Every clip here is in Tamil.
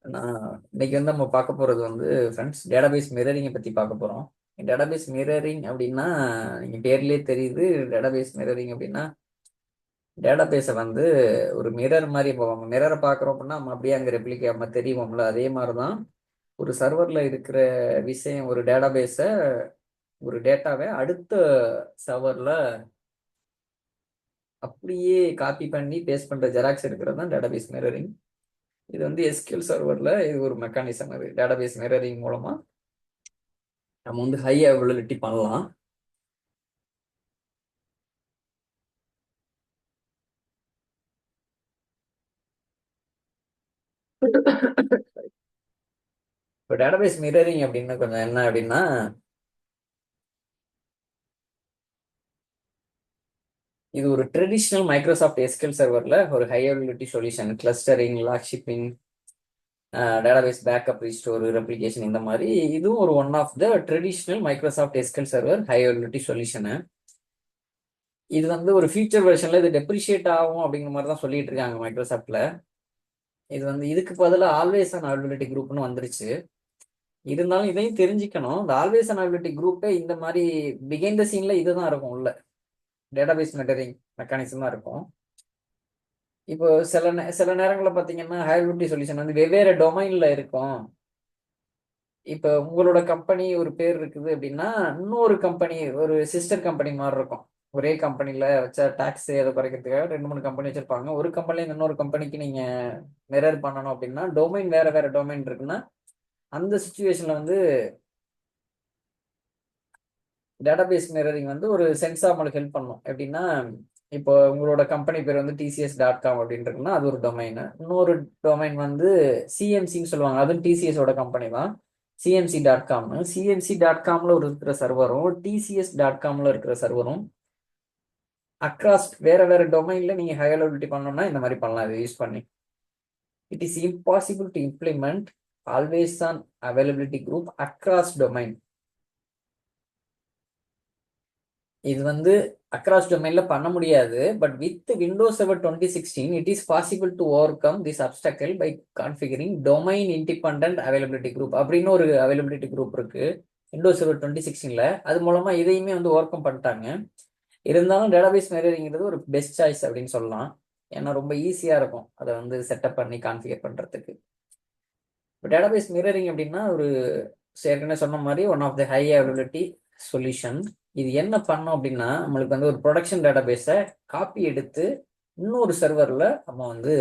நான் இன்னைக்கு வந்து நம்ம பார்க்க போறது வந்து ஃப்ரெண்ட்ஸ் டேட்டாபேஸ் மிரரிங்கை பத்தி பார்க்க போறோம். டேட்டாபேஸ் மிரரிங் அப்படின்னா நீங்க பேர்லயே தெரியுது. டேட்டாபேஸ் மிரரிங் அப்படின்னா டேட்டாபேஸை வந்து ஒரு மிரர் மாதிரி இப்போ நம்ம மிரரை பார்க்குறோம் அப்படின்னா நம்ம அப்படியே அங்கே ரெப்ளிகேட் நம்ம தெரியுவோம்ல, அதே மாதிரி தான் ஒரு சர்வரில் இருக்கிற விஷயம், ஒரு டேட்டாபேஸை, ஒரு டேட்டாவை அடுத்த சர்வரில் அப்படியே காப்பி பண்ணி பேஸ்ட் பண்ற ஜெராக்ஸ் இருக்கிறது தான் டேட்டாபேஸ் மிரரிங். இது வந்து எஸ்கியூஎல் சர்வரில் இது ஒரு மெக்கானிசம். அது டேட்டாபேஸ் மிரரிங் மூலமா நம்ம வந்து ஹை அவைலபிலிட்டி பண்ணலாம். இப்போ டேட்டாபேஸ் மிரரிங் அப்படின்னு கொஞ்சம் என்ன அப்படின்னா, இது ஒரு ட்ரெடிஷ்னல் மைக்ரோசாஃப்ட் எஸ்கியூஎல் சர்வரில் ஒரு high availability solution, clustering, log shipping, database backup, restore, replication, இந்த மாதிரி இதுவும் ஒரு one of the traditional Microsoft SQL server high availability solution. இது வந்து ஒரு ஃபியூச்சர் வெர்ஷன்ல இது டெப்ரிஷியேட் ஆகும் அப்படிங்கிற மாதிரி தான் சொல்லிட்டு இருக்காங்க மைக்ரோசாஃப்ட்ல. இது வந்து இதுக்கு பதிலாக ஆல்வேஸ் ஆன் அவைலபிலிட்டி குரூப்னு வந்துருச்சு. இருந்தாலும் இதையும் தெரிஞ்சுக்கணும், இந்த ஆல்வேஸ் ஆன் அவைலபிலிட்டி குரூப்பே இந்த மாதிரி பிகைண்ட் த சீன்ல இதுதான் இருக்கும், உள்ள டேட்டாபேஸ் மெட்டரிங் மெக்கானிசம் தான் இருக்கும். இப்போ சில நேரங்களில் பார்த்தீங்கன்னா ஹைபிலிட்டி சொல்யூஷன் வந்து வெவ்வேறு டொமைன்ல இருக்கும். இப்போ உங்களோட கம்பெனி ஒரு பேர் இருக்குது அப்படின்னா இன்னொரு கம்பெனி ஒரு சிஸ்டர் கம்பெனி மாதிரி இருக்கும். ஒரே கம்பெனில வச்ச டாக்ஸ் அதை குறைக்கிறதுக்காக 2 3 கம்பெனி வச்சிருப்பாங்க. ஒரு கம்பெனில இன்னொரு கம்பெனிக்கு நீங்க மிரர் பண்ணணும் அப்படின்னா டொமைன் வேற வேற டொமைன் இருக்குன்னா அந்த சுச்சுவேஷன்ல வந்து டேட்டாபேஸ் மிரரிங் வந்து ஒரு சென்ஸா உங்களுக்கு ஹெல்ப் பண்ணும். எப்படின்னா, இப்போ உங்களோட கம்பெனி பேர் வந்து TCS.com அப்படின்னு இருக்குன்னா அது ஒரு டொமைன். இன்னொரு டொமைன் வந்து சிஎம்சின்னு சொல்லுவாங்க, அதுவும் TCSோட கம்பெனி தான். CMC.com, CMC.comல ஒரு இருக்கிற சர்வரும் TCS.comல இருக்கிற சர்வரும் அக்ராஸ் வேற வேற டொமைன்ல நீங்க ஹை அவைலபிலிட்டி பண்ணணும்னா இந்த மாதிரி பண்ணலாம் இதை யூஸ் பண்ணி. It is impossible to implement always on availability group across domain. இது வந்து அக்ராஸ் டொமைன்ல பண்ண முடியாது. But with Windows server 2016 it is possible to overcome this obstacle by configuring domain independent availability group அப்படின்னு ஒரு அவைலபிலிட்டி குரூப் இருக்கு விண்டோஸ் சர்வர் 2016ல. அது மூலமா இதையுமே வந்து ஓவர் கம் பண்ணிட்டாங்க. இருந்தாலும் டேட்டாபேஸ் மிரரிங்கிறது ஒரு பெஸ்ட் சாய்ஸ் அப்படின்னு சொல்லலாம். ஏன்னா ரொம்ப ஈஸியா இருக்கும் அதை வந்து செட்டப் பண்ணி கான்ஃபிகர் பண்றதுக்கு. இப்போ டேட்டாபேஸ் மிரரிங் அப்படின்னா ஒரு ஏற்கனவே சொன்ன மாதிரி one of the high availability solution. இது என்ன பண்ணோம் அப்படின்னா, நம்மளுக்கு வந்து ஒரு ப்ரொடக்ஷன் டேட்டாபேஸை காப்பி எடுத்து இன்னொரு சர்வரில் நம்ம வந்து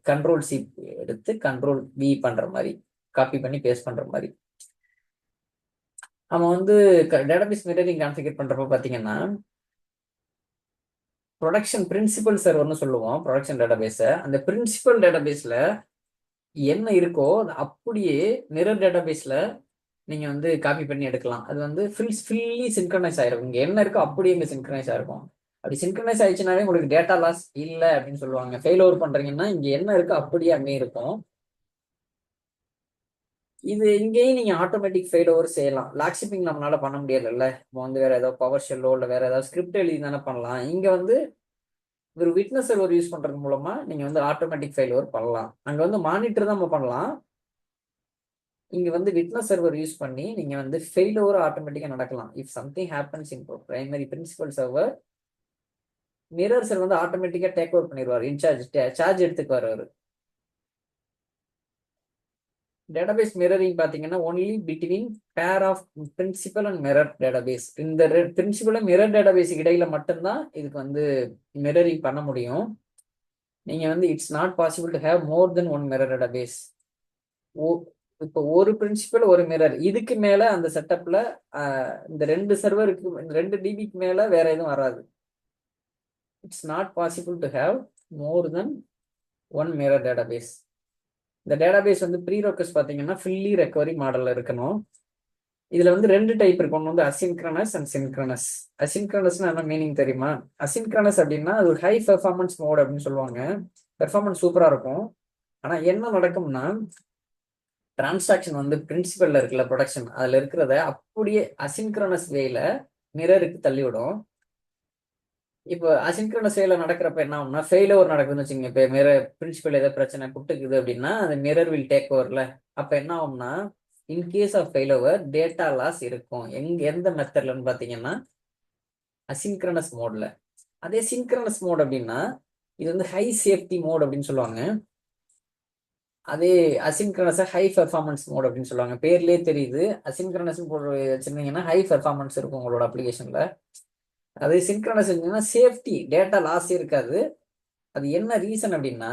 கண்ட்ரோல்-C எடுத்து கண்ட்ரோல்-V பண்ற மாதிரி, காப்பி பண்ணி பேஸ்ட் பண்ற மாதிரி நம்ம வந்து டேட்டாபேஸ் மிரரிங் கான்ஃபிகர் பண்றப்ப பார்த்தீங்கன்னா, ப்ரொடக்ஷன் பிரின்சிபல் சர்வர்னு சொல்லுவோம் ப்ரொடக்ஷன் டேட்டாபேஸை. அந்த பிரின்சிபல் டேட்டாபேஸில் என்ன இருக்கோ அது அப்படியே மிரர் டேட்டாபேஸில் நீங்க வந்து காப்பி பண்ணி எடுக்கலாம். அது வந்து ஃபுல்லி சின்க்ரனைஸ் ஆயிருக்கும். இங்க என்ன இருக்கோ அப்படியே இங்க சின்க்ரனைஸ் ஆயிருக்கும். அப்படி சின்க்ரனைஸ் ஆயிடுச்சுனாலே உங்களுக்கு டேட்டா லாஸ் இல்லை அப்படின்னு சொல்லுவாங்க. ஃபெயில் ஓவர் பண்றீங்கன்னா இங்க என்ன இருக்கோ அப்படியே அங்கே இருக்கும். இது இங்கேயும் நீங்க ஆட்டோமேட்டிக் ஃபெயில் ஓவர் செய்யலாம். லாக் ஷிப்பிங் நம்மளால பண்ண முடியல. இப்போ வந்து வேற ஏதாவது பவர் ஷெல்லோ இல்லை வேற ஏதாவது ஸ்கிரிப்ட் எழுதி தானே பண்ணலாம். இங்க வந்து ஒரு விட்னஸ் சர்வர் யூஸ் பண்றது மூலமா நீங்க வந்து ஆட்டோமேட்டிக் ஃபெயில் ஓவர் பண்ணலாம். அங்க வந்து மானிட்டர் தான் நம்ம பண்ணலாம். இங்க வந்து விட்னஸ் சர்வர் யூஸ் பண்ணி நீங்க வந்து ஃபெயில் ஓவர் ஆட்டோமேட்டிக்கா நடக்கலாம். If something happens in primary principal server, mirror server வந்து ஆட்டோமேட்டிக்கா டேக் ஓவர் பண்ணிடுவார். சார்ஜ் எடுத்துக்குவார் அவரு. டேட்டாபேஸ் மிரரிங் பாத்தீங்கன்னா only between pair of principal and mirror database. இந்த பிரின்சிபல் மிரர் டேட்டாபேஸுக்கு இடையில மட்டும்தான் இதுக்கு வந்து மிரரிங் பண்ண முடியும். நீங்க வந்து it's not possible to have more than one mirror database. இப்போ ஒரு பிரின்சிபல் ஒரு மிரர், இதுக்கு மேல அந்த செட்டப்ல இந்த 2 சர்வருக்கு 2 DBக்கு மேல வேற எதுவும் வராது. It's not possible to have more than one mirror database. இந்த டேட்டாபேஸ் வந்து ப்ரீரெக்வஸ்ட் பார்த்தீங்கன்னா ஃபுல்லி ரெக்கவரி மாடல்ல இருக்கணும். இதுல வந்து 2 டைப் இருக்கு. ஒன்று வந்து அசின்க்ரனஸ் அண்ட் சின்க்ரனஸ். அசின்க்ரனஸ்னா என்ன மீனிங் தெரியுமா? அசின்க்ரனஸ் அப்படின்னா அது ஒரு ஹை பெர்ஃபார்மன்ஸ் மோட் அப்படின்னு சொல்லுவாங்க. பெர்ஃபார்மன்ஸ் சூப்பரா இருக்கும். ஆனா என்ன நடக்கும்னா, டிரான்சாக்ஷன் வந்து பிரின்சிபல்ல இருக்குல்ல ப்ரொடக்ஷன், அதுல இருக்கிறத அப்படியே அசின்க்ரனஸ் வேல மிரருக்கு தள்ளிவிடும். இப்போ அசின்க்ரனஸ் வேல நடக்கிறப்ப என்ன ஆகும்னா ஃபெயிலியர் நடக்குதுன்னு வச்சுங்க. இப்போ மிரர் பிரின்சிபல் ஏதாவது பிரச்சனை புட்டுக்குது அப்படின்னா அந்த மிரர் வில் டேக் ஓவர்ல. அப்ப என்ன ஆகும்னா in case of failure data loss இருக்கும். எந்த மெத்தட்லன்னு பாத்தீங்கன்னா அசின்க்ரனஸ் மோட்ல. அதே சின்க்ரனஸ் மோட் அப்படின்னா இது வந்து ஹை சேஃப்டி மோட் அப்படின்னு சொல்லுவாங்க. அதே அசின்க்ரனஸ் ஹை பெர்ஃபார்மன்ஸ் மோட் அப்படின்னு சொல்லுவாங்க. பேர்லயே தெரியுது. அசின்க்ரனஸ் போட்டு வச்சிருந்தீங்கன்னா ஹை பெர்ஃபார்மன்ஸ் இருக்கும் உங்களோட அப்ளிகேஷன்ல. அதே சின்க்ரனஸ் இருந்தீங்கன்னா சேஃப்டி டேட்டா லாஸ் இருக்காது. அது என்ன ரீசன் அப்படின்னா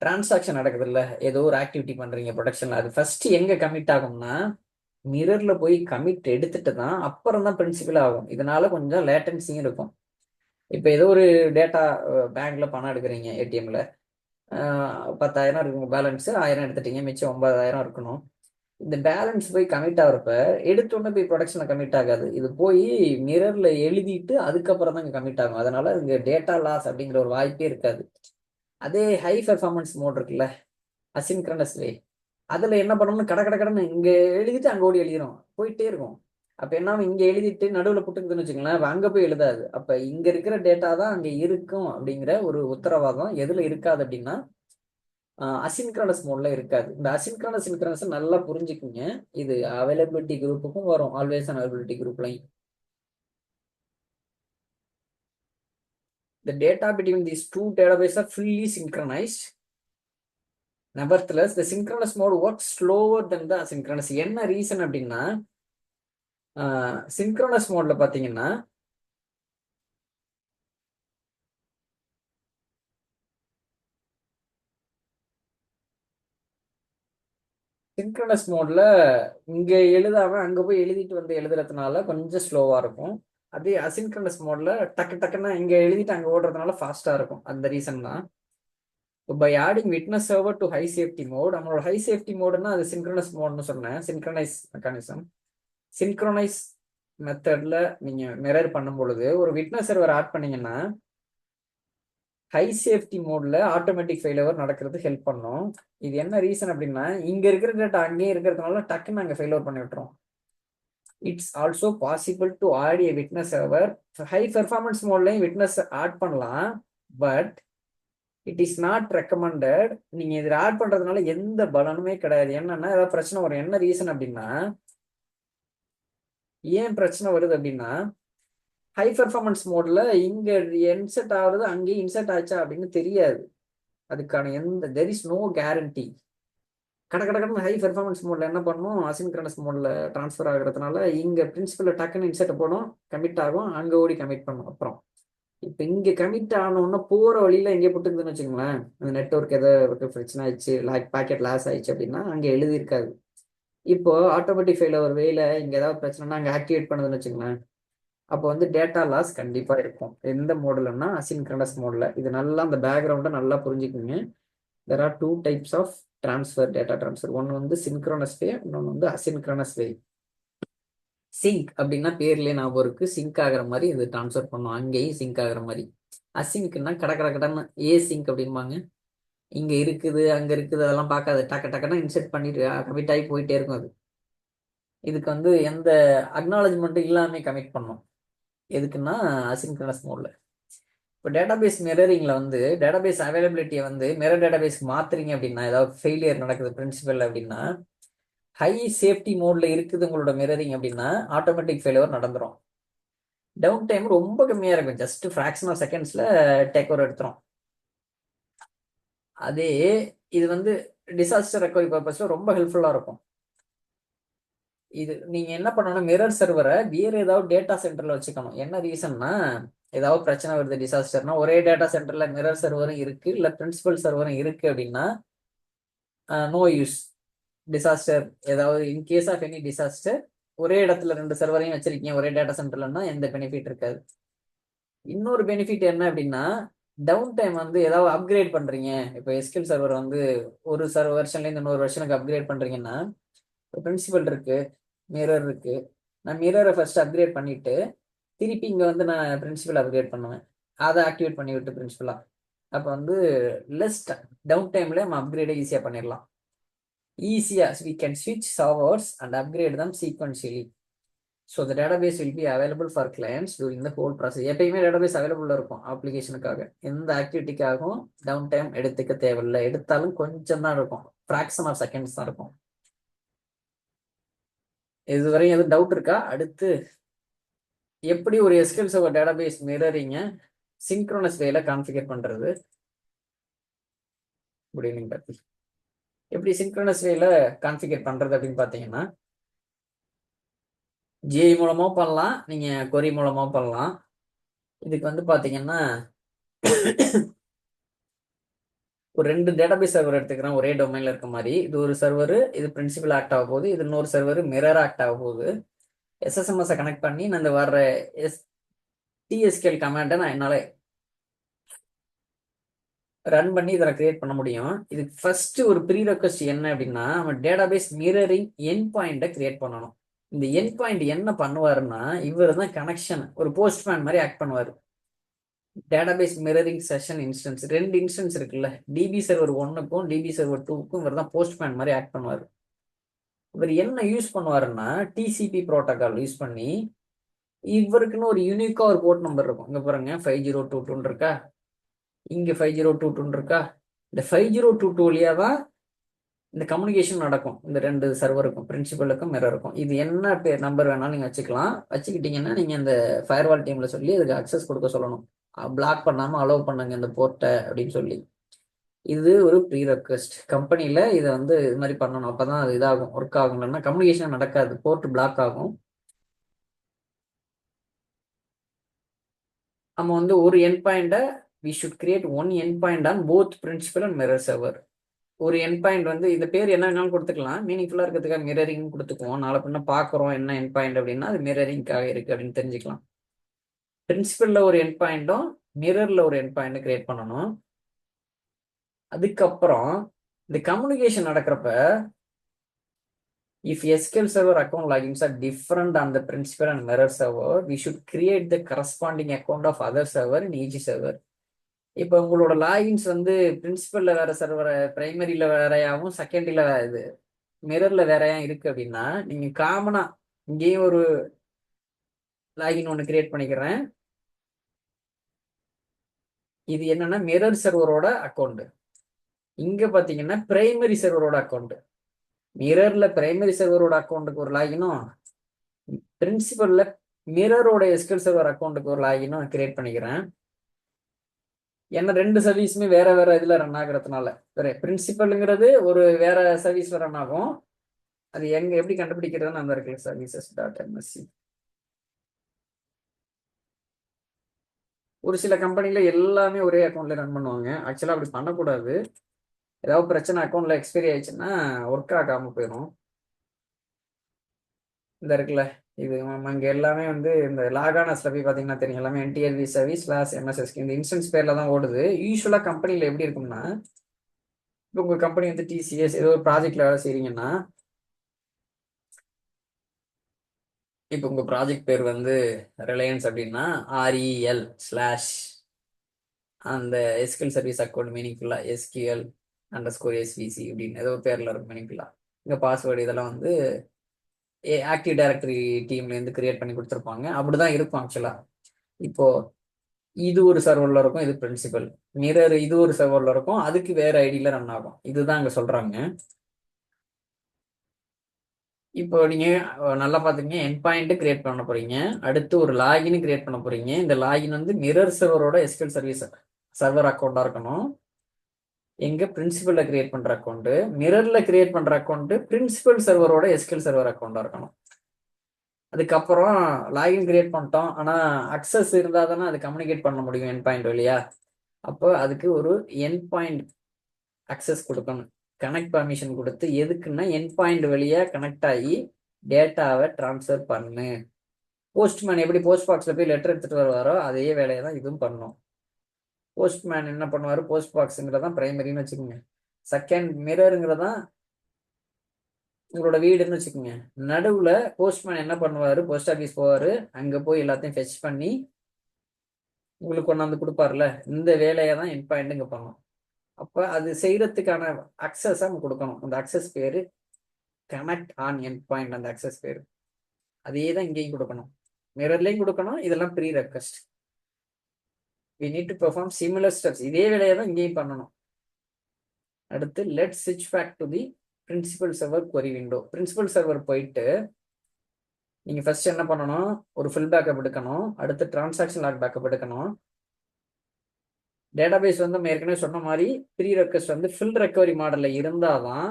டிரான்சாக்ஷன் நடக்குது இல்ல, ஏதோ ஒரு ஆக்டிவிட்டி பண்றீங்க ப்ரொடக்ஷன்ல, அது ஃபர்ஸ்ட் எங்க கமிட் ஆகும்னா மிரர்ல போய் கமிட் எடுத்துட்டு தான் அப்புறம் தான் பிரின்சிபல் ஆகும். இதனால கொஞ்சம் லேட்டன்சியும் இருக்கும். இப்போ ஏதோ ஒரு டேட்டா பேங்க்ல பணம் எடுக்கிறீங்க ஏடிஎம்ல, 10,000 இருக்குங்க பேலன்ஸ், 1000 எடுத்துட்டீங்க, மிச்சம் 9,000 இருக்கணும். இந்த பேலன்ஸ் போய் கமிட் ஆகிறப்ப எடுத்தோடனே போய் ப்ரொடக்ஷன்ல கமிட் ஆகாது. இது போய் மிரர்ல எழுதிட்டு அதுக்கப்புறம் தான் கமிட் ஆகும். அதனால இங்க டேட்டா லாஸ் அப்படிங்கிற ஒரு வாய்ப்பே இருக்காது. அதே ஹை பெர்ஃபார்மன்ஸ் மோட் இருக்குல்ல, அசின்க்ரனஸ் வே, அதுல என்ன பண்ணணும்னு கட கட கடன்னு இங்க எழுதிட்டு அங்க ஓடி எழுதிரும், போயிட்டே இருக்கும். அப்ப என்ன இங்க எழுதிட்டு நடுவுல புட்டுக்குதுன்னு வச்சுங்களேன், அங்க போய் எழுதாது. அப்ப இங்க இருக்கிற டேட்டா தான் அங்க இருக்கும் அப்படிங்கிற ஒரு உத்தரவாதம் எதுல இருக்காது அப்படின்னா அசின்க்ரனஸ் மோட்ல இருக்காது. இந்த அசின்க்ரனஸ் சின்க்ரனஸ் நல்லா புரிஞ்சுக்குங்க. இது அவைலபிலிட்டி குரூப்புக்கும் வரும், ஆல்வேஸ் அவைலபிலிட்டி குரூப்லையும். The data between these two databases are fully synchronized. Nevertheless, the synchronous mode works slower than the asynchronous. என்ன ரீசன் அப்படின்னா சின்க்ரோனஸ் மோட்ல பாத்தீங்கன்னா சின்க்ரோனஸ் மோட்ல இங்க எழுதாம அங்க போய் எழுதிட்டு வந்து எழுதுறதுனால கொஞ்சம் ஸ்லோவா இருக்கும். அதே அசின்க்ரோனஸ் மோட்ல டக்கு டக்குன்னு இங்க எழுதிட்டு அங்க ஓடுறதுனால ஃபாஸ்டா இருக்கும். அந்த ரீசன் தான். By adding witness server to high safety mode, நம்மளோட ஹை சேஃப்டி மோடுன்னா அது சின்க்ரோனஸ் மோட்னு சொன்னேன். Synchronise mechanism. சின்க்ரோனைஸ் மெத்தட்ல நீங்க மிரர் பண்ணும் பொழுது ஒரு விட்னஸ் சர்வர் ஆட் பண்ணீங்கன்னா ஹை சேஃப்டி மோட்ல ஆட்டோமேட்டிக் ஃபெயிலியர் நடக்கிறது ஹெல்ப் பண்ணும். இது என்ன ரீசன் அப்படின்னா இங்க இருக்கிற டேட்டா அங்கேயே இருக்கிறதுனால டக்குன்னு நாங்க ஃபெயிலியர் பண்ணி விட்டுறோம். It's also possible to add a witness server. High performance மோட்லயும் விட்னஸ் ஆட் பண்ணலாம், but it is not recommended. நீங்க இதில் ஆட் பண்றதுனால எந்த பலனுமே கிடையாது. என்னன்னா ஏதாவது பிரச்சனை வரும். என்ன ரீசன் அப்படின்னா ஏன் பிரச்சனை வருது அப்படின்னா ஹை பெர்ஃபார்மன்ஸ் மோட்ல இங்க இன்செர்ட் ஆகுறது அங்கேயே இன்செர்ட் ஆச்சா அப்படின்னு தெரியாது. அதுக்கான எந்த தெர் இஸ் நோ கேரண்டி. கடற்கடன்னு ஹை பெர்ஃபார்மன்ஸ் மோட்ல என்ன பண்ணும், அசின்க்ரனஸ் மோட்ல ட்ரான்ஸ்ஃபர் ஆகுறதுனால இங்க பிரின்சிபல்ல டக்குன்னு இன்செர்ட் போடும், கமிட் ஆகும், அங்க ஓடி கமிட் பண்ணும். அப்புறம் இப்ப இங்க கமிட் ஆனோன்னா போற வழியில எங்கே போட்டுக்குதுன்னு வச்சுக்கோங்களேன், அந்த நெட்ஒர்க் ஏதாவது பிரச்சனை ஆயிடுச்சு, பேக்கெட் லாஸ் ஆயிடுச்சு அப்படின்னா அங்க எழுதி இருக்காது. இப்போ ஆட்டோமேட்டிக் ஃபெயிலியர் வேல இங்க ஏதாவது பிரச்சனைனா அங்க ஆக்டிவேட் பண்ணுதுன்னு வச்சுக்கோங்களேன், அப்போ வந்து டேட்டா லாஸ் கண்டிப்பா இருக்கும். எந்த மோட்லன்னா அசின்க்ரனஸ் மோட்ல. இது நல்லா அந்த பேக்ரவுண்டை நல்லா புரிஞ்சுக்குங்க. there are two types of transfer, data transfer. ஒன்னு வந்து synchronous way, இன்னொன்று வந்து asynchronous way. சிங்க் அப்படின்னா பேர்லயே ஞாபகம் இருக்கு, சிங்க் ஆகிற மாதிரி இது டிரான்ஸ்ஃபர் பண்ணும், அங்கேயும் சிங்க் ஆகிற மாதிரி. அசிங்க்னா கடன்னு ஏ சிங்க் அப்படிம்பாங்க. இங்க இருக்குது அங்க இருக்குது அதெல்லாம் பார்க்காது, டக்குன்னு இன்செர்ட் பண்ணிட்டு கமிட் ஆகி போயிட்டே இருக்கும். அது இதுக்கு வந்து எந்த அக்னாலஜ்மெண்ட்டும் இல்லாம கமிட் பண்ணும். எதுக்குன்னா அசின்க்ரனஸ் மோட்ல. இப்போ டேட்டாபேஸ் மிரரிங்ல வந்து டேட்டாபேஸ் அவைலபிலிட்டியை வந்து மிரர் டேட்டாபேஸ்க்கு மாத்துறீங்க அப்படின்னா ஏதாவது ஃபெயிலியர் நடக்குது பிரின்சிபல் அப்படின்னா ஹை சேஃப்டி மோட்ல இருக்குது உங்களோட மிரரிங் அப்படின்னா ஆட்டோமேட்டிக் ஃபெயிலியர் நடந்துரும். டவுன் டைம் ரொம்ப கம்மியா இருக்கும், ஜஸ்ட் ஃபிராக்ஷன் ஆஃப் செகண்ட்ஸ்ல டேக் ஓவர் எடுத்துரும். அதே இது வந்து டிசாஸ்டர் ரெக்கவரி பர்பஸ்ல ரொம்ப ஹெல்ப்ஃபுல்லா இருக்கும். இது நீங்க என்ன பண்ணணும், மிரர் சர்வரை வேற ஏதாவது டேட்டா சென்டர்ல வச்சுக்கணும். என்ன ரீசன்னா ஏதாவது பிரச்சனை வருது டிசாஸ்டர்னா ஒரே டேட்டா சென்டர்ல மிரர் சர்வரும் இருக்கு இல்ல பிரின்சிபல் சர்வரும் இருக்கு அப்படின்னா நோ யூஸ். டிசாஸ்டர் ஏதாவது in case of any disaster ஒரே இடத்துல ரெண்டு சர்வரையும் வச்சிருக்கீங்க ஒரே டேட்டா சென்டர்லன்னா எந்த பெனிஃபிட் இருக்காது. இன்னொரு பெனிஃபிட் என்ன அப்படின்னா டவுன் டைம் வந்து ஏதாவது அப்கிரேட் பண்றீங்க. இப்போ எஸ்கியூஎல் சர்வர் வந்து ஒரு வெர்ஷன்ல இருந்து இன்னொரு வெர்ஷனுக்கு அப்கிரேட் பண்றீங்கன்னா பிரின்சிபல் இருக்கு, மிரர் இருக்கு. நான் மிரரை ஃபர்ஸ்ட் அப்கிரேட் பண்ணிட்டு திருப்பி இங்க வந்து நான் பிரின்சிபல் அப்கிரேட் பண்ணுவேன், அதை ஆக்டிவேட் பண்ணி விட்டு பிரின்சிபலா. அப்போ வந்து லெஸ் டவுன் டைம்ல நம்ம அப்கிரேடை ஈஸியா பண்ணிடலாம். ஈஸியா we can switch servers and upgrade them sequentially. So the database will be available for clients during the whole process. எப்பயுமே database அவைலபிள் இருக்கும் அப்ளிகேஷனுக்காக. எந்த ஆக்டிவிட்டிக்காகவும் டவுன் டைம் எடுத்துக்க தேவையில்லை. எடுத்தாலும் கொஞ்சம் தான் இருக்கும், ஃப்ராக்ஷன் ஆஃப் செகண்ட்ஸ் தான் இருக்கும். இதுவரையும் எதுவும் டவுட் இருக்கா? அடுத்து எப்படி ஒரு SQL Server database மிரரிங்க சிங்க்ரோனஸ் வேல கான்ஃபிகர் பண்றது? குட் ஈவினிங் பத்தி எப்படி சிங்க்ரோனஸ் வேல கான்ஃபிகர் பண்றது அப்படின்னு பார்த்தீங்கன்னா, GUI மூலமா பண்ணலாம், நீங்க கொரி மூலமா பண்ணலாம். இதுக்கு வந்து பாத்தீங்கன்னா ஒரு 2 டேட்டாபேஸ் சர்வர் எடுத்துக்கிறேன், ஒரே டொமைன்ல இருக்க மாதிரி. இது ஒரு சர்வர், இது பிரின்சிபல் ஆக்ட் ஆக போகுது. இது இன்னொரு சர்வர் மிரர் ஆக்ட் ஆக போகுது. SSMS கனெக்ட் பண்ணி நான் இந்த வர்ற TSQL கமாண்டை நான் என்னால ரன் பண்ணி இதில் கிரியேட் பண்ண முடியும். இதுக்கு ஃபர்ஸ்ட் ஒரு ப்ரீ ரெக்வஸ்ட் என்ன அப்படின்னா, நம்ம டேட்டாபேஸ் மிரரிங் என் பாயிண்டை கிரியேட் பண்ணணும். இந்த என் பாயிண்ட் என்ன பண்ணுவாருன்னா, இவர் தான் கனெக்ஷன், ஒரு போஸ்ட்மேன் மாதிரி ஆக்ட் பண்ணுவார். Database mirroring session instance 2 instance இருக்குல்ல, DB சர்வர் 1க்கும் DB சர்வர் 2க்கும் இவர் தான் போஸ்ட்மேன் மாதிரி ஆக்ட் பண்ணுவார். இவர் என்ன யூஸ் பண்ணுவாருன்னா, TCP ப்ரோட்டோகால் யூஸ் பண்ணி இவருக்குன்னு ஒரு யூனிக்கா ஒரு போர்ட் நம்பர் இருக்கும். இங்க பாருங்க 5022 இருக்கா, இங்க 5022 இருக்கா. இந்த 5022 வழியா தான் இந்த கம்யூனிகேஷன் நடக்கும். இந்த 2 சர்வருக்கும், பிரின்சிபலுக்கும் மிரருக்கும். இது என்ன நம்பர் வேணாலும் நீங்க வச்சுக்கலாம். வச்சுக்கிட்டீங்கன்னா நீங்க இந்த ஃபயர்வால் டீம்ல சொல்லி அதுக்கு அக்சஸ் கொடுக்க சொல்லணும். பிளாக் பண்ணாம அலோவ் பண்ணுங்க இந்த போர்ட்டை அப்படின்னு சொல்லி. இது ஒரு ப்ரீ ரெக்வெஸ்ட். கம்பெனில இதை வந்து இது மாதிரி பண்ணணும், அப்பதான் அது இதாகும், ஒர்க் ஆகும். இல்லைன்னா கம்யூனிகேஷன் நடக்காது, போர்ட் பிளாக் ஆகும். நம்ம வந்து ஒரு என் பாயிண்ட we should create one endpoint on both principal and mirror server. ஒரு என் பாயிண்ட் வந்து இந்த பேர் என்ன வேணாலும் கொடுத்துக்கலாம், மீனிங்ஃபுல்லா இருக்கிறதுக்காக மிரரிங் கொடுத்துக்குவோம். நாளை பின்ன பாக்குறோம் என்ன என் பாயிண்ட் அப்படின்னா அது மிரரிங்காக இருக்கு அப்படின்னு தெரிஞ்சுக்கலாம். பிரின்சிபல்ல ஒரு என் பாயிண்டும் மிரர்ல ஒரு என் பாயிண்ட் கிரியேட் பண்ணணும். அதுக்கப்புறம் இந்த கம்யூனிகேஷன் நடக்கிறப்ப if SQL Server account logins are different on the principal and mirror server, we should create the corresponding account of other server in each server. இப்போ உங்களோட லாகின்ஸ் வந்து பிரின்சிபல்ல வேற சர்வர், பிரைமரியில வேறையாவும், செகண்டரியில இது மிரர்ல வேறையா இருக்கு அப்படின்னா, நீங்க காமனா இங்கேயும் ஒரு லாகின் ஒன்று கிரியேட் பண்ணிக்கிறேன். இது என்னன்னா மிரர் சர்வரோட அக்கௌண்ட். இங்க பாத்தீங்கன்னா பிரைமரி சர்வரோட அக்கௌண்ட். மிரர்ல பிரைமரி சர்வரோட அக்கௌண்ட்டுக்கு ஒரு லாகினும், பிரின்சிபல்ல மிரரோட SQL சர்வர் அக்கௌண்ட்டுக்கு ஒரு லாகினும் கிரியேட் பண்ணிக்கிறேன். ஏன்னா 2 சர்வீஸுமே வேற வேற இதுல ரன் ஆகுறதுனால, பிரின்சிபல்ங்கிறது ஒரு வேற சர்வீஸ்ல ரன் ஆகும். அது எங்க எப்படி கண்டுபிடிக்கிறதுன்னு அந்த இருக்கு, services.msc. ஒரு சில கம்பெனில எல்லாமே ஒரே அக்கௌண்ட்ல ரன் பண்ணுவாங்க. ஆக்சுவலா அப்படி பண்ணக்கூடாது. ஏதாவது பிரச்சனை அக்கௌண்ட்ல எக்ஸ்பைரி ஆயிடுச்சுன்னா ஒர்க் ஆகாம போயிடும். இந்த இருக்குல்ல, இது இங்க எல்லாமே வந்து இந்த லாகானஸ்ல போய் பாத்தீங்கன்னா தெரியும், எல்லாமே NTLV சர்வீஸ் MSSK இந்த இன்ஸ்டன்ஸ் பேர்ல தான் ஓடுது. யூஸ்வலா கம்பெனில எப்படி இருக்கும்னா, இப்போ உங்க கம்பெனி வந்து TCS ஏதோ ஒரு ப்ராஜெக்ட்ல வேலை செய்றீங்கன்னா, இப்போ உங்க ப்ராஜெக்ட் பேர் வந்து ரிலையன்ஸ் அப்படின்னா REL ஸ்லாஷ் அந்த SQL சர்வீஸ் அக்கௌண்ட் மீனிங்ஃபுல்லா SQL_SVC அப்படின்னு ஏதோ பேர்ல இருக்கும் மீனிங்ஃபுல்லா. இங்க பாஸ்வேர்டு இதெல்லாம் வந்து ஆக்டிவ் டைரக்டரி டீம்ல இருந்து கிரியேட் பண்ணி கொடுத்துருப்பாங்க. அப்படிதான் இருக்கும் ஆக்சுவலா. இப்போ இது ஒரு சர்வர்ல இருக்கும், இது பிரின்சிபல். மிரர் இது ஒரு சர்வர்ல இருக்கும், அதுக்கு வேற ஐடியில ரன் ஆகும். இதுதான் அங்க சொல்றாங்க. இப்போ நீங்க நல்லா பாத்தீங்க, என் பாயிண்ட் கிரியேட் பண்ண போறீங்க, அடுத்து ஒரு லாகின் கிரியேட் பண்ண போறீங்க. இந்த லாகின் வந்து மிரர் சர்வரோட SQL சர்வீஸ் சர்வர் அக்கௌண்டா இருக்கணும். எங்க பிரின்சிபல்ல கிரியேட் பண்ற அக்கௌண்ட், மிரர்ல கிரியேட் பண்ற அக்கௌண்ட் பிரின்சிபல் சர்வரோட SQL சர்வர் அக்கௌண்டா இருக்கணும். அதுக்கப்புறம் லாகின் கிரியேட் பண்ணிட்டோம், ஆனா அக்சஸ் இருந்தா தானே அது கம்யூனிகேட் பண்ண முடியும் என் பாயிண்ட் வழியா. அப்போ அதுக்கு ஒரு என் பாயிண்ட் அக்சஸ் கொடுக்கணும், கனெக்ட் பர்மிஷன் கொடுத்து. எதுக்குன்னா என் பாயிண்ட் வழியா கனெக்ட் ஆகி டேட்டாவை டிரான்ஸ்ஃபர் பண்ணு. போஸ்ட்மேன் எப்படி போஸ்ட் பாக்ஸ்ல போய் லெட்டர் எடுத்துட்டு வருவாரோ அதே வேலையை தான் இதுவும் பண்ணும். போஸ்ட்மேன் என்ன பண்ணுவாரு, போஸ்ட் பாக்ஸுங்கிறதான் பிரைமரின்னு வச்சுக்கோங்க, செகண்ட் மிரருங்கிறதான் உங்களோட வீடுன்னு வச்சுக்கோங்க. நடுவுல போஸ்ட்மேன் என்ன பண்ணுவாரு, போஸ்ட் ஆஃபீஸ் போவாரு, அங்க போய் எல்லாத்தையும் ஃபெச் பண்ணி உங்களுக்கு கொண்டாந்து கொடுப்பாருல. இந்த வேலையை தான் என் பாயிண்ட் இங்க பண்ணும். அப்ப அது செய்யறதுக்கான அக்சஸ் நம்ம கொடுக்கணும். அந்த அக்சஸ் பேரு கனெக்ட் ஆன் என் பாயிண்ட், அந்த அக்சஸ் பேரு. அதே தான் இங்கேயும் கொடுக்கணும், மிரர்லையும் கொடுக்கணும். இதெல்லாம் pre request. we need to perform similar steps. இதே வேலையை தான் இங்கேயும் பண்ணணும். அடுத்து let switch back to the principal server query window. Principal server போயிட்டு நீங்க ஃபர்ஸ்ட் என்ன பண்ணணும், ஒரு ஃபுல் பேக்கப் எடுக்கணும். அடுத்து டிரான்சாக்ஷன் லாக் பேக்கப் எடுக்கணும். டேட்டாபேஸ் வந்து நம்ம ஏற்கனவே சொன்ன மாதிரி ப்ரீ ரெக்வஸ்ட் வந்து ஃபில் ரெக்கவரி மாடல்ல இருந்தாதான்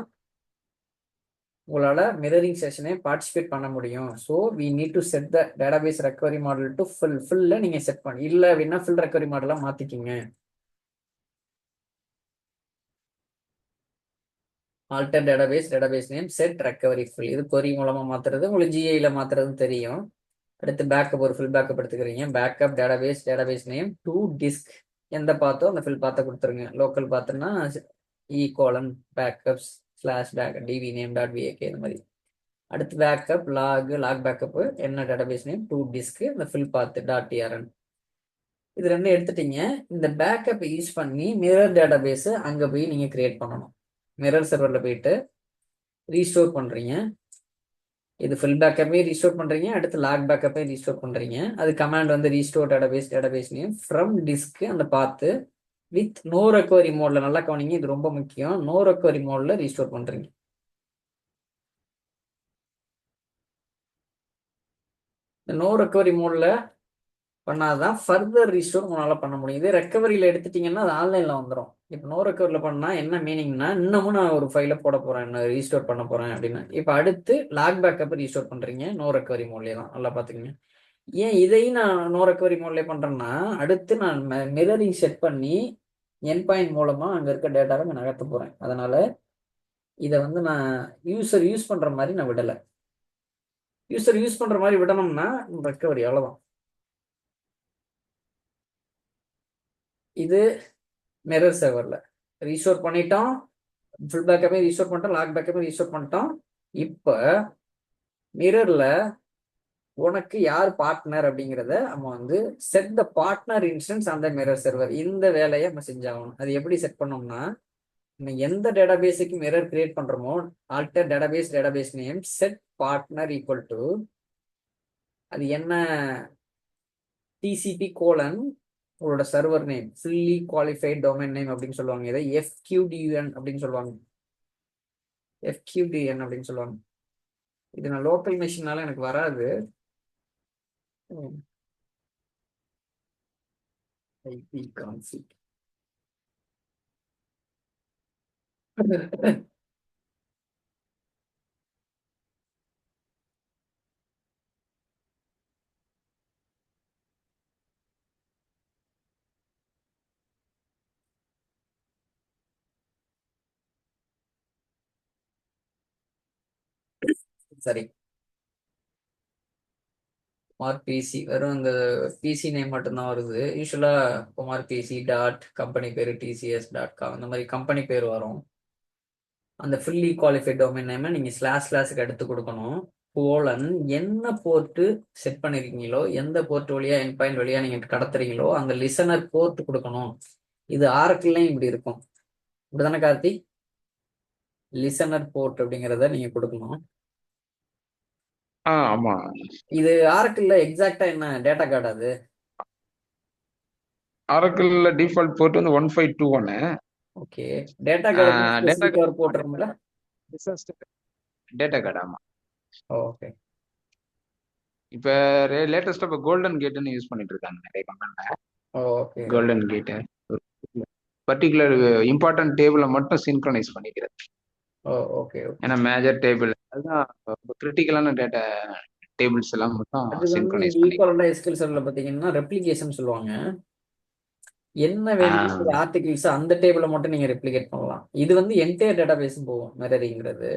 உங்களால மிரரிங் செஷனே பார்ட்டிசிபேட் பண்ண முடியும். So we need to set the database recovery model to ஃபுல்ல நீங்க செட் பண்ணி, இல்லை அப்படின்னா ஃபுல் ரெக்கவரி மாடலா மாத்திக்கிங்க. Alter database name set recovery full. இது கொரி மூலமா மாத்துறது, உங்களுக்கு ஜிஐல மாத்துறது தெரியும். அடுத்து பேக்கப், ஒரு ஃபுல் பேக்கப் எடுத்துக்கிறீங்க. Backup database name to disk. எந்த பார்த்தோ அந்த ஃபில் பார்த்த கொடுத்துருங்க. லோக்கல் பார்த்துன்னா E : backups / back DB name .vak இந்த மாதிரி. அடுத்து பேக்கப் லாக் பேக்கப் என்ன டேட்டாபேஸ் நேம் டு டிஸ்க், இந்த ஃபில் பார்த்து .trn. இது ரெண்டும் எடுத்துட்டீங்க. இந்த பேக்கப் யூஸ் பண்ணி மிரர் டேட்டாபேஸ் அங்க போய் நீங்க கிரியேட் பண்ணணும். மிரர் சர்வர்ல போயிட்டு ரீஸ்டோர் பண்றீங்க. இது ஃபுல் பேக்கப்பே ரீஸ்டோர் பண்றீங்க, அடுத்து லாக் பேக்கப்பே ரீஸ்டோர் பண்றீங்க. அது கமாண்ட் வந்து restore database name from disk அந்த பார்த்து வித் நோ ரெக்கவரி மோட்ல. நல்லா கவனிங்க, இது ரொம்ப முக்கியம். நோ ரெக்கவரி மோட்ல ரீஸ்டோர் பண்றீங்க. இந்த நோ ரெக்கவரி மோட்ல பண்ணாதான் ஃபர்தர் ரீஸ்டோர் உங்களால பண்ண முடியும். இதே ரெக்கவரியில எடுத்துட்டீங்கன்னா அது ஆன்லைன்ல வந்துடும். இப்போ நோ ரெக்கவரியில பண்ணா என்ன மீனிங்னா, இன்னமும் நான் ஒரு ஃபைலை போட போறேன், ரீஸ்டோர் பண்ண போறேன் அப்படின்னு. இப்போ அடுத்து லாக் பேக்கப் ரீஸ்டோர் பண்றீங்க நோ ரெக்கவரி மோட்லேயே தான். நல்லா பாத்துக்கங்க. ஏன் இதையும் நான் நோ ரெக்கவரி மோட்லேயே பண்றேன்னா, அடுத்து நான் மிரரிங் செட் பண்ணி என் பாயிண்ட் மூலமா அங்க இருக்க டேட்டாவை நான் நகர்த்த போறேன். அதனால இதை வந்து நான் யூசர் யூஸ் பண்ற மாதிரி நான் விடலை. யூசர் யூஸ் பண்ற மாதிரி விடணும்னா ரெக்கவரி அவ்வளவுதான். இது மிரர் சர்வர்ல ரீஸ்டோர் பண்ணிட்டோம், ஃபுல் பேக்கப்பே ரீஸ்டோர் பண்ணிட்டோம், லாக் பேக்கப்பே ரீஸ்டோர் பண்ணிட்டோம். இப்போ மிரர்ல உனக்கு யார் பார்ட்னர் அப்படிங்கிறத நம்ம வந்து செட் த பார்ட்னர் இன்ஸ்டன்ஸ் அந்த மிரர் சர்வர். இந்த வேலையை நம்ம செஞ்சாகணும். அது எப்படி செட் பண்ணோம்னா, நம்ம எந்த டேட்டாபேஸுக்கு மிரர் கிரியேட் பண்றோமோ alter database name set partner equal to அது என்ன TCP : உங்களோட server name fully qualified domain name அப்படின்னு சொல்லுவாங்க. இதை FQDN அப்படின்னு சொல்லுவாங்க. FQDN அப்படின்னு சொல்லுவாங்க. இது நான் லோக்கல் மெஷினால எனக்கு வராது. IP config. சரி, குமார் பிசி வெறும் இந்த பிசி நேம் மட்டும்தான் வருது. யூஸ்வலா குமார் பிசி டாட் கம்பெனி பேரு TCS.com இந்த மாதிரி கம்பெனி பேர் வரும். அந்த ஃபுல்லி குவாலிஃபைட் டொமைன் நேமை நீங்க ஸ்லாஷ்க்கு எடுத்து கொடுக்கணும். கோலன் என்ன போர்ட்டு செட் பண்ணிருக்கீங்களோ, எந்த போர்ட் வழியா என் பாயிண்ட் வழியா நீங்க கடத்துறீங்களோ அந்த லிசனர் போர்ட் கொடுக்கணும். இது ஆரக்கிள்லையும் இப்படி இருக்கும். இப்படிதானே கார்த்தி? லிசனர் போர்ட் அப்படிங்கிறத நீங்க கொடுக்கணும். ஆமா. இது ஆரக்கிள்ல எக்ஸாக்டா என்ன டேட்டா கார்டு? அது ஆரக்கிள்ல டிஃபால்ட் போர்ட் வந்து 1521. ஓகே, டேட்டா கார்டு டேட்டா ஸ்பெசிஃபிக்கா ஒரு போர்ட் இருக்கும்ல? Data card. ஆமா. ஓகே. இப்ப லேட்டஸ்டா இப்ப கோல்டன் கேட்னு யூஸ் பண்ணிட்டு இருக்காங்க நிறைய கம்பெனில. Okay golden gate particular important டேபிள மட்டும் சின்க்ரனைஸ் பண்ணிக்கிறது. ஓகே. ஏன்னா மேஜர் டேபிள் அதுதான் கிரிட்டிக்கலான டேட்டா டேபிள்ஸ் எல்லாம் மட்டும் அது வந்து சின்க்ரனைஸ் நீங்க பண்ணி. ஈக்குவலண்டா SQL சர்வர்ல பாத்தீங்கன்னா ரெப்ளிகேஷன் சொல்லுவாங்க. என்ன வேணுமோ ஆர்டிகிள்ஸ் அந்த டேபிள மட்டும் நீங்க ரெப்ளிகேட் பண்ணலாம். இது வந்து என்டையர் டேட்டாபேஸும் போகும் மிரரிங்கிறது.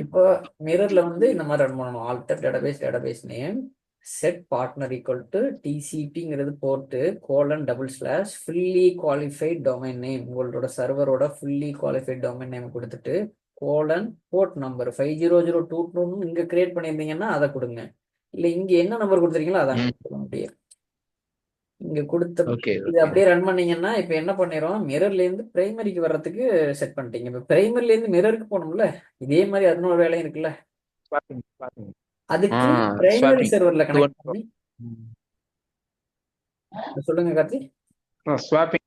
இப்போ மிரர்ல வந்து இந்த மாதிரி ரன் பண்ணணும். Alter database name set partner equal to TCPங்கிறது port :/ fully qualified domain name. உங்களோட சர்வரோட ஃபுல்லி குவாலிஃபைட் டொமைன் நேம் கொடுத்துட்டு போர்ட் நம்பர் 50022 இங்க கிரியேட் பண்ணியிருந்தீங்கன்னா அதை கொடுங்க. இல்ல இங்க என்ன நம்பர் கொடுத்துருக்கீங்களோ அதான் கொடுக்க முடியும். இங்க கொடுத்த இது அப்படியே ரன் பண்ணீங்கன்னா இப்ப என்ன பண்ணிரும், மிரர்ல இருந்து பிரைமரிக்கு வர்றதுக்கு செட் பண்ணிட்டீங்க. இப்ப பிரைமரில இருந்து மிரருக்கு போகணும்ல, இதே மாதிரி அது ஒரு வேலையும் இருக்குல்ல. ஸ்வாப்பிங் ஸ்வாப்பிங் அதுக்கு பிரைமரி ஸ்வாப்பிங் சர்வர்ல டூ கனெக்ட் அண்ட் ஃப்ரோ. பண்ணி சொல்லுங்க கார்த்தி. ஸ்வாப்பிங்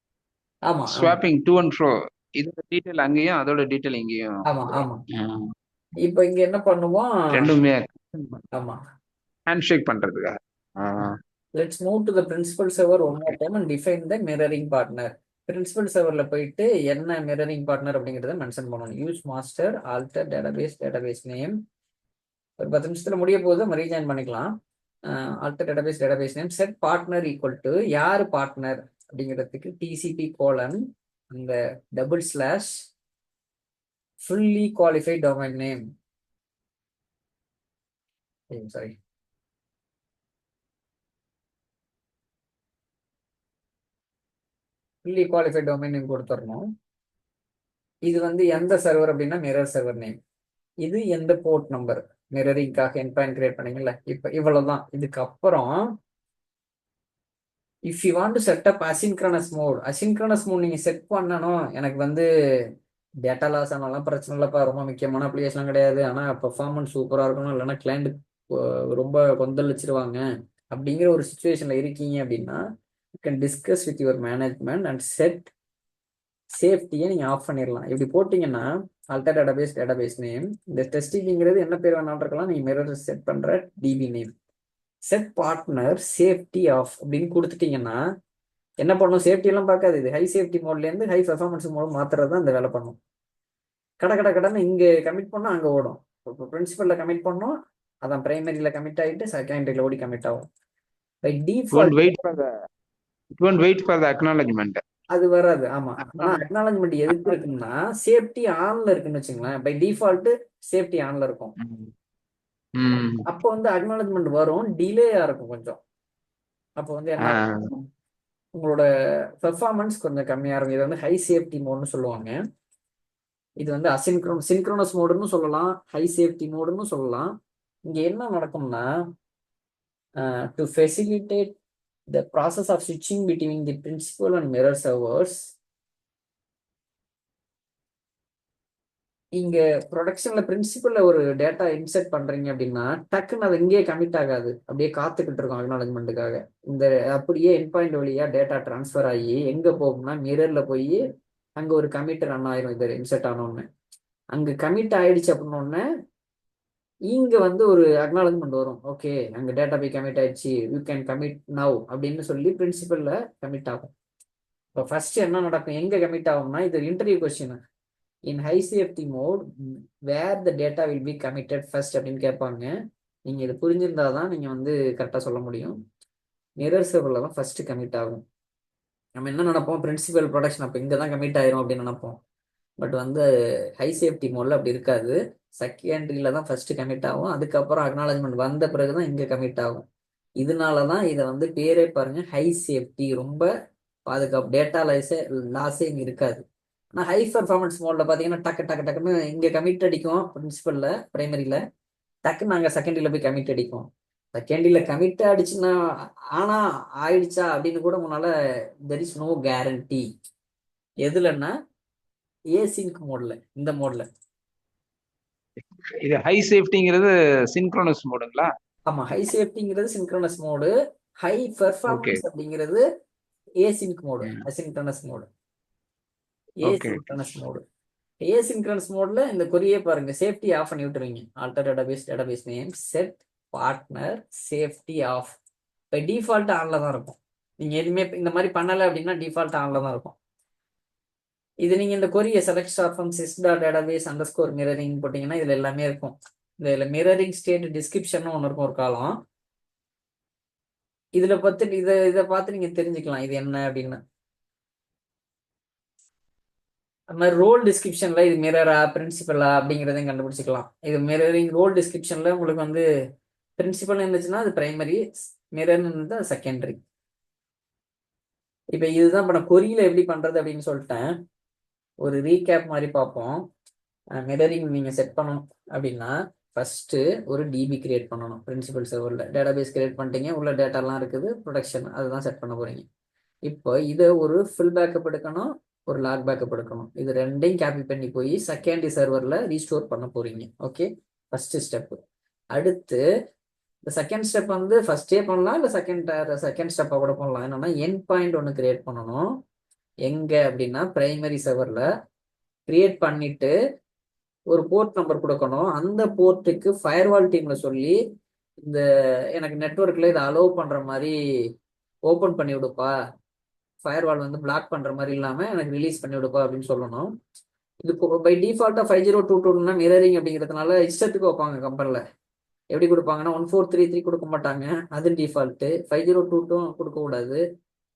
ஆமா ஆமா ஸ்வாப்பிங் டூ அண்ட் ஃப்ரோ. இதோட டீட்டெயில் அங்கேயும் அதோட டீட்டெயில் இங்கேயும் ஆமா வந்துரும். ஆமா. இப்போ இங்க என்ன பண்ணுவோம்? ரெண்டுமே ஆமா, ஹேண்ட் ஷேக் பண்றதுக்காக. Let's move to the principal server one more time and define the mirroring partner. Principal சர்வர்ல போயிட்டு என்ன மிரரிங் பார்ட்னர் அப்படிங்கிறத மென்ஷன் பண்ணணும். Use master alter database name. ஒரு 10 நிமிஷத்துல முடிய போது நம்ம ரீஜாயின் பண்ணிக்கலாம். Alter database name set partner equal to யார் பார்ட்னர் அப்படிங்கிறதுக்கு டிசிபி கோலன் அந்த double slash fully qualified domain name. Sorry, fully qualified domain name கொடுத்துடணும். இது வந்து எந்த சர்வர் அப்படின்னா மிரர் சர்வர் நேம். இது எந்த போர்ட் நம்பர் மிரரிங்காக என்பாயிண்ட் கிரியேட் பண்ணீங்கல்ல, இப்போ இவ்வளவுதான். இதுக்கப்புறம் if you want to set up asynchronous mode நீங்க செட் பண்ணணும். எனக்கு வந்து டேட்டா லாஸ் ஆனாலும் பிரச்சனை இல்லைப்பா, ரொம்ப முக்கியமான அப்ளிகேஷன்லாம் கிடையாது, ஆனால் பெர்ஃபார்மன்ஸ் சூப்பராக இருக்கணும், இல்லைன்னா கிளைண்ட் ரொம்ப கொந்தளிச்சிருவாங்க அப்படிங்கிற ஒரு சுச்சுவேஷன்ல இருக்கீங்க அப்படின்னா you can discuss with your management and set சேஃப்டியை நீங்கள் ஆஃப் பண்ணிடலாம். இப்படி போட்டிங்கன்னா ஆல்டர் டேட்டாபேஸ் நேம், இந்த டெஸ்டிங்கிறது என்ன பேர் வேணாலும் இருக்கலாம், நீங்கள் மிரர் செட் பண்ணுற DB name, set partner safety off அப்படின்னு கொடுத்துட்டீங்கன்னா என்ன பண்ணும்? சேஃப்டி எல்லாம் பார்க்காது. இது ஹை சேஃப்டி மோட்லேருந்து ஹை பெர்ஃபார்மன்ஸ் மோட் மாத்துறது தான் இந்த வேலை பண்ணும். கடன்னு இங்கே கமிட் பண்ணால் அங்கே ஓடும். இப்போ பிரின்சிபலில் கமிட் பண்ணோம், அதான் பிரைமரியில் கமிட் ஆகிட்டு செகண்டரியில் ஓடி கமிட் ஆகும். By default It won't wait for the acknowledgement. அது வராது. ஆமா, ஆனா அக்னாலஜ்மெண்ட் எதுக்கு இருக்குன்னா சேஃப்டி ஆன்ல இருக்குன்னு வச்சுங்களேன். பை டிஃபால்ட் சேஃப்டி ஆன்ல இருக்கும். அப்போ வந்து அக்னாலஜ்மெண்ட் வரும், டிலேயா இருக்கும் கொஞ்சம். அப்போ வந்து என்ன ஆகும்? உங்களோட பெர்ஃபார்மன்ஸ் கொஞ்சம் கம்மியா இருக்கும். இது வந்து ஹை சேஃப்டி மோட்னு சொல்லுவாங்க. இது வந்து சின்க்ரோனஸ் மோடுன்னு சொல்லலாம், ஹை சேஃப்டி மோடுன்னு சொல்லலாம். இங்க என்ன நடக்கும்னா to facilitate the process of switching between the principal and mirror servers, இங்க ப்ரொடக்ஷன்ல பிரின்சிபல்ல ஒரு டேட்டா இன்செர்ட் பண்றீங்க அப்படின்னா டக்குன்னு அது இங்கேயே கமிட் ஆகாது, அப்படியே காத்துக்கிட்டு இருக்கும் அக்னாலஜ்மெண்ட்டுக்காக. இந்த அப்படியே என் பாயிண்ட் வழியா டேட்டா டிரான்ஸ்ஃபர் ஆகி எங்க போகும்னா மிரர்ல போய் அங்க ஒரு கமிட் ரன் ஆயிரும். இது இன்செர்ட் ஆனோடனே அங்க கமிட் ஆயிடுச்சு அப்படின்னோடனே இங்க வந்து ஒரு அக்னாலஜ்மெண்ட் வரும். ஓகே, அங்க டேட்டா போய் கமிட் ஆயிடுச்சு, யூ கேன் கமிட் நவ் அப்படின்னு சொல்லி பிரின்சிபல்ல கமிட் ஆகும். இப்போ ஃபர்ஸ்ட் என்ன நடக்கும்? எங்க கமிட் ஆகும்னா இது interview question. In high safety mode where the data will be committed first அப்படின்னு கேட்பாங்க. நீங்க இது புரிஞ்சிருந்தாதான் நீங்க வந்து கரெக்டாக சொல்ல முடியும். மிரர் சர்வர்ல தான் ஃபர்ஸ்ட் கமிட் ஆகும். நம்ம என்ன நினைப்போம்? பிரின்சிபல் ப்ரொடக்ஷன் அப்போ இங்கே தான் கமிட் ஆயிரும் அப்படின்னு நினைப்போம். பட் வந்து ஹை சேஃப்டி மோட்ல அப்படி இருக்காது. செகண்டரியில தான் ஃபர்ஸ்ட் கமிட் ஆகும், அதுக்கப்புறம் அக்னாலஜ்மெண்ட் வந்த பிறகுதான் இங்க கமிட் ஆகும். இதனாலதான் இதை வந்து பேரே பாருங்க ஹை சேஃப்டி, ரொம்ப பாதுகாப்பு, டேட்டா லாஸே இங்க இருக்காது. ஆனால் ஹை பர்ஃபார்மன்ஸ் மோட்ல பாத்தீங்கன்னா டக்குன்னு இங்க கமிட் அடிக்கும் பிரின்சிபல்ல பிரைமரியில, டக்குன்னு நாங்க செகண்டரியில போய் கமிட் அடிக்கும். செகண்டரியில கமிட் அடிச்சுன்னா ஆனா ஆயிடுச்சா அப்படின்னு கூட உங்களால தெர் இஸ் நோ கேரண்டி. எதுலன்னா ஏசிங்க் மோட்ல, இந்த மோட்ல. இது ஹை சேஃப்டிங்கிறது சின்க்ரோனஸ் மோடுங்களா? ஆமா, ஹை சேஃப்டிங்கிறது சின்க்ரோனஸ் மோடு, ஹை பெர்ஃபார்மன்ஸ் அப்படிங்கிறது async mode, asynchronous mode, asynchronous mode. Asynchronous மோட்ல இந்த குறியே பாருங்க, சேஃப்டி ஆஃப் பண்ணி விட்டுருவீங்க. Alter database name set partner safety off. இப்போ டிஃபால்ட் ஆன்ல தான் இருக்கும். நீங்க எதுவுமே இந்த மாதிரி பண்ணலை அப்படின்னா டிஃபால்ட் ஆன்ல தான் இருக்கும். இது நீங்க இந்த கொரிய select from Sista database underscore mirroring போட்டீங்கன்னா இதுல எல்லாமே இருக்கும். இதுல மிரரிங் ஸ்டேட் டிஸ்கிரிப்ஷன் ஒன்று இருக்கும் ஒரு காலம். இதுல பார்த்து இதை பார்த்து நீங்க தெரிஞ்சுக்கலாம் இது என்ன அப்படின்னு. அது மாதிரி ரோல் டிஸ்கிரிப்ஷன்ல இது மிரரா பிரின்சிபலா அப்படிங்கிறதையும் கண்டுபிடிச்சிக்கலாம். இது மிரரிங் ரோல் டிஸ்கிரிப்ஷன்ல உங்களுக்கு வந்து பிரின்சிபல் இருந்துச்சுன்னா அது பிரைமரி, மிரர்னு இருந்தா அது செகண்டரி. இப்போ இதுதான் இப்போ நான் கொரியில எப்படி பண்றது அப்படின்னு சொல்லிட்டேன். ஒரு ரீகேப் மாதிரி பார்ப்போம். மிரரிங் நீங்க செட் பண்ணணும் அப்படின்னா ஃபர்ஸ்ட் ஒரு டிபி கிரியேட் பண்ணணும். பிரின்சிபல் சர்வர்ல டேட்டாபேஸ் கிரியேட் பண்ணிட்டீங்க, உள்ள டேட்டாலாம் இருக்குது, ப்ரொடக்ஷன் அதுதான் செட் பண்ண போறீங்க. இப்போ இதை ஒரு ஃபுல் பேக்கப் எடுக்கணும், ஒரு லாக் பேக்கப் எடுக்கணும். இது ரெண்டையும் காப்பி பண்ணி போய் செகண்டரி சர்வர்ல ரீஸ்டோர் பண்ண போறீங்க. Okay, first step. அடுத்து இந்த செகண்ட் ஸ்டெப் வந்து ஃபர்ஸ்டே பண்ணலாம், இல்லை செகண்ட் ஸ்டெப்பாக கூட பண்ணலாம். என்னன்னா என் பாயிண்ட் ஒன்று கிரியேட் பண்ணணும். எங்க அப்படின்னா பிரைமரி சர்வரில் கிரியேட் பண்ணிட்டு ஒரு போர்ட் நம்பர் கொடுக்கணும். அந்த போர்ட்டுக்கு ஃபயர்வால் டீம்ல சொல்லி இந்த எனக்கு நெட்ஒர்க்ல இதை அலோவ் பண்ற மாதிரி ஓப்பன் பண்ணி விடுப்பா, ஃபயர்வால் வந்து பிளாக் பண்ற மாதிரி இல்லாம எனக்கு ரிலீஸ் பண்ணி விடுப்பா அப்படின்னு சொல்லணும். இது பை டிஃபால்ட்டா 5022 மிரரிங் அப்படிங்கிறதுனால இஷ்டத்துக்கு வைப்பாங்க கம்பெனில. எப்படி கொடுப்பாங்கன்னா 1433 கொடுக்க மாட்டாங்க, அது டிஃபால்ட்டு. 5022 கொடுக்க கூடாது.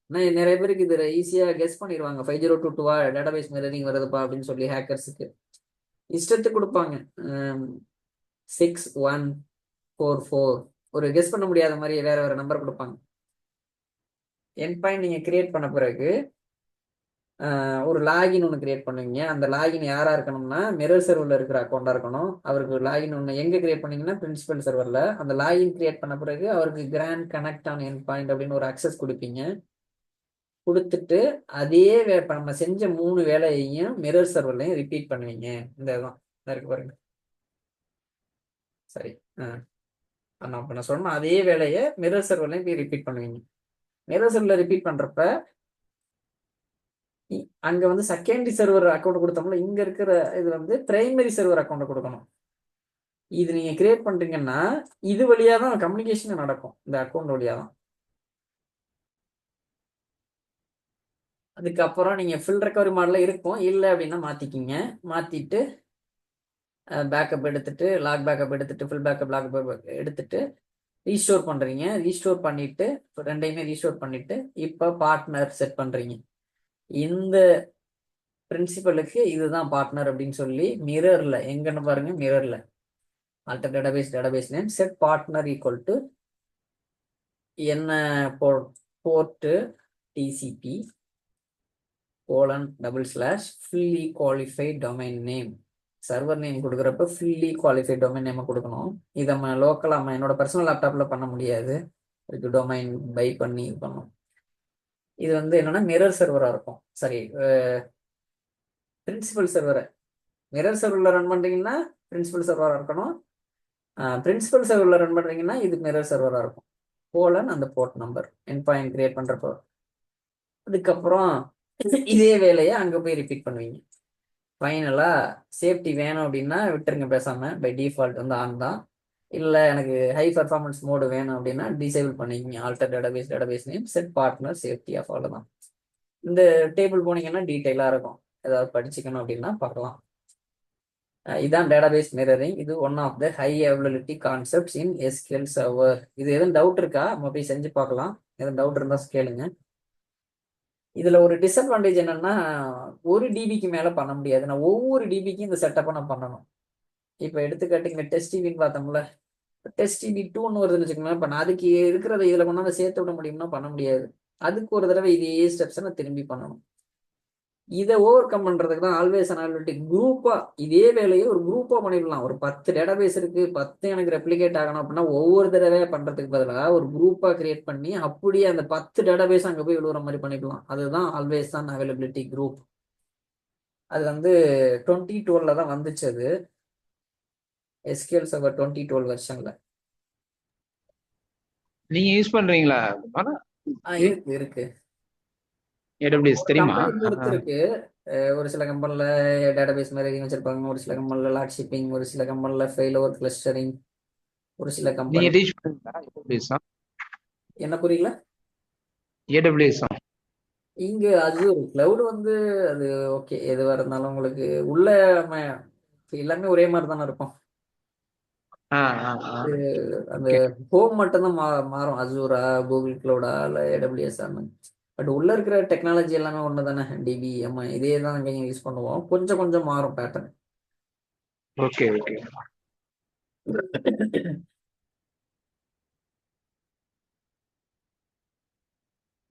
ஆனால் நிறைய பேருக்கு இது ஈஸியாக கெஸ் பண்ணிடுவாங்க, 5022 டேட்டாபேஸ் மிரரிங் வருதுப்பா அப்படின்னு சொல்லி ஹேக்கர்ஸுக்கு இஷ்டத்துக்கு கொடுப்பாங்க. 6144 ஒரு கெஸ் பண்ண முடியாத மாதிரி வேற வேற நம்பர் கொடுப்பாங்க. என் பாயிண்ட் நீங்க கிரியேட் பண்ண பிறகு ஒரு லாகின் ஒன்று கிரியேட் பண்ணுவீங்க. அந்த லாகின் யாரா இருக்கணும்னா மிரர் சர்வரில் இருக்கிற அக்கௌண்டா இருக்கணும். அவருக்கு லாகின் ஒன்று எங்க கிரியேட் பண்ணீங்கன்னா பிரின்சிபல் சர்வரில். அந்த லாகின் கிரியேட் பண்ண பிறகு அவருக்கு grant connect on N point அப்படின்னு ஒரு அக்சஸ் கொடுப்பீங்க. கொடுத்துட்டு அதே இப்போ நம்ம செஞ்ச 3 வேலையையும் மிரர் சர்வர்லையும் ரிப்பீட் பண்ணுவீங்க. இந்த இதுதான் இருக்கு பாருங்க. சரி. நான் சொன்ன அதே வேலையை மிரர் சர்வர்லையும் போய் ரிப்பீட் பண்ணுவீங்க. மிரர் சர்வரில் ரிப்பீட் பண்றப்ப அங்க வந்து செகண்டரி சர்வர் அக்கௌண்ட் கொடுத்தோம்ல, இங்க இருக்கிற இது வந்து பிரைமரி சர்வர் அக்கௌண்ட் கொடுக்கணும். இது நீங்க கிரியேட் பண்றீங்கன்னா இது வழியா தான் கம்யூனிகேஷன் நடக்கும், இந்த அக்கௌண்ட் வழியா தான். அதுக்கப்புறம் நீங்க ஃபில் ரெக்கவரி மாடல இருக்கும், இல்லை அப்படின்னா மாத்திக்கிங்க. மாத்திட்டு பேக்கப் எடுத்துட்டு லாக் பேக்கப் எடுத்துட்டு ஃபுல் பேக்கப் லாக் பேக்கப் எடுத்துட்டு ரீஸ்டோர் பண்றீங்க. ரீஸ்டோர் பண்ணிட்டு ரெண்டையுமே ரீஸ்டோர் பண்ணிட்டு இப்ப பார்ட்னர் செட் பண்றீங்க. இந்த பிரின்சிபலுக்கு இதுதான் பார்ட்னர் அப்படின்னு சொல்லி மிரர்ல எங்கன்னு பாருங்க, மிரர்ல alter database name set partner equal to என்ன port TCP fully qualified domain name. Server name கொடுக்குறப்ப fully qualified domain name கொடுக்கணும். இதை நம்ம லோக்கலாக என்னோட பர்சனல் லேப்டாப்ல பண்ண முடியாது, இதுக்கு டொமைன் பை பண்ணி இது பண்ணணும். இது வந்து என்னன்னா மிரர் சர்வரா இருக்கும். சரி, பிரின்சிபல் சர்வரை மிரர் சர்வரில் ரன் பண்றீங்கன்னா பிரின்சிபல் சர்வரா இருக்கணும். பிரின்சிபல் சர்வரில் ரன் பண்றீங்கன்னா இது மிரர் சர்வரா இருக்கும். அந்த போர்ட் நம்பர் என் பாயிண்ட் கிரியேட் பண்றப்போ அதுக்கப்புறம் இதே வேலையை அங்க போய் ரிப்பீட் பண்ணுவீங்க. ஃபைனலா சேஃப்டி வேணும் அப்படின்னா விட்டுருங்க, பேசாம பை டிஃபால்ட் வந்து ஆன் தான். இல்லை எனக்கு ஹை பர்ஃபார்மன்ஸ் மோடு வேணும் அப்படின்னா டிசேபிள் பண்ணிக்கிங்க. Alter database name set partner safety off, அவ்வளோதான். இந்த டேபிள் போனீங்கன்னா டீட்டெயிலாக இருக்கும், ஏதாவது படிச்சுக்கணும் அப்படின்னா பார்க்கலாம். இதான் டேட்டாபேஸ் மிரரிங். இது one of the high availability concepts in SQL server. இது எதுவும் டவுட் இருக்கா? நம்ம போய் செஞ்சு பார்க்கலாம். எதுவும் டவுட் இருந்தால் கேளுங்க. இதுல ஒரு டிஸ்அட்வான்டேஜ் என்னன்னா 1 DBக்கு மேல பண்ண முடியாது. நான் ஒவ்வொரு டிபிக்கும் இந்த செட்டப்பை நான் பண்ணணும். இப்போ எடுத்துக்காட்டு இங்க டெஸ்ட் டிபின்னு பார்த்தோம்ல, டெஸ்ட் டிபி 2ன்னு வருதுன்னு வச்சுக்கோங்களேன். இப்போ நான் அதுக்கு இருக்கிறத இதுல கொண்டாந்து சேர்த்து விட முடியும்னா பண்ண முடியாது. அதுக்கு ஒரு தடவை இதே ஸ்டெப்ஸை நான் திரும்பி பண்ணணும். இதை ஓவர் கம் பண்றதுக்கு தான் ஆல்வேஸ் அனாலிட்டிக் குரூப்பா இதே வேலையை ஒரு குரூப்பா பண்ணிடலாம். ஒரு 10 டேட்டாபேஸ் இருக்கு, 10 எனக்கு ரெப்ளிகேட் ஆகணும் அப்படின்னா ஒவ்வொரு தடவை பண்றதுக்கு பதிலாக ஒரு குரூப்பா கிரியேட் பண்ணி அப்படியே அந்த 10 டேட்டாபேஸ் அங்க போய் விழுவுற மாதிரி பண்ணிக்கலாம். அதுதான் ஆல்வேஸ் தான் அவைலபிலிட்டி குரூப். அது வந்து 2012 தான் வந்துச்சு. அது SQL சர்வர் 2012 வெர்ஷன்ல. நீங்க யூஸ் பண்றீங்களா? இருக்கு இருக்கு. AWS தெரியுமா? கம்பெனி பொறுத்து இருக்கு. ஒரு சில கம்பெனில டேட்டாபேஸ் மாதிரி வச்சிருப்பாங்க, ஒரு சில கம்பெனில லாட் ஷிப்பிங், ஒரு சில கம்பெனில ஃபெயிலோவர் கிளஸ்டரிங், ஒரு சில நீங்க கம்பெனி. டீச் பண்ணீங்களா AWS? என்ன புரியல? AWS இங்க அசூர் கிளவுட் வந்து அது ஓகே, எதுவாக இருந்தாலும் உங்களுக்கு உள்ள எல்லாமே ஒரே மாதிரி தானே இருக்கும். அந்த ஹோம் மட்டும்தான் மாறும், அசூரா கூகுள் கிளவுடா இல்லை AWS. பட் உள்ள இருக்கிற டெக்னாலஜி எல்லாமே ஒன்று தானே. டிபி இதே தான் இங்கே யூஸ் பண்ணுவோம், கொஞ்சம் கொஞ்சம் மாறும் பேட்டர்ன். Okay okay.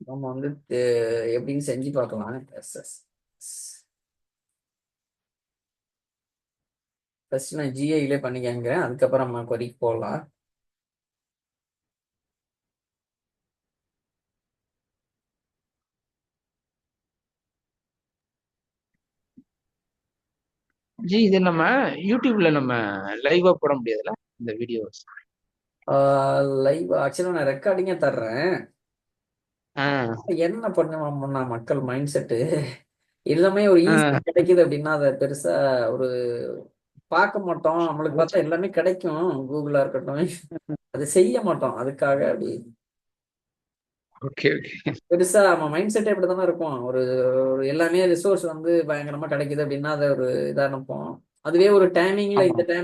நம்ம வந்து எப்படின்னு செஞ்சு பார்க்கலாம். ஃபர்ஸ்ட் நான் GIலே பண்ணிக்கங்க, அதுக்கப்புறம் நம்ம கொரிக்கு போகலாம். ஜி இது நம்ம யூடியூப்ல நம்ம லைவா போட முடியாதுல்ல? இந்த வீடியோஸ்? லைவ் ஆக்சுவலா நான் ரெக்கார்டிங்கா தர்றேன். ஆ என்ன பண்ணுவோம்னா மக்கள் மைண்ட் செட்டு எல்லாமே ஒரு ஈஸி ஆ கிடைக்குது அப்படின்னா அதை பெருசா ஒரு பார்க்க மாட்டோம். நம்மளுக்கு பார்த்தா எல்லாமே கிடைக்கும், கூகுளா இருக்கட்டும். அது செய்ய மாட்டோம் அதுக்காக அப்படி ஓகே ஓகே. பெருசா நம்ம மைண்ட் செட்டே இப்படித்தானே இருக்கும். ஒரு எல்லாமே ரிசோர்ஸ் வந்து பயங்கரமா கிடைக்குது அப்படின்னா அதை ஒரு இதா நினைப்போம். அதுவே ஒரு டைமிங்ல ஆமா. இந்த டைம்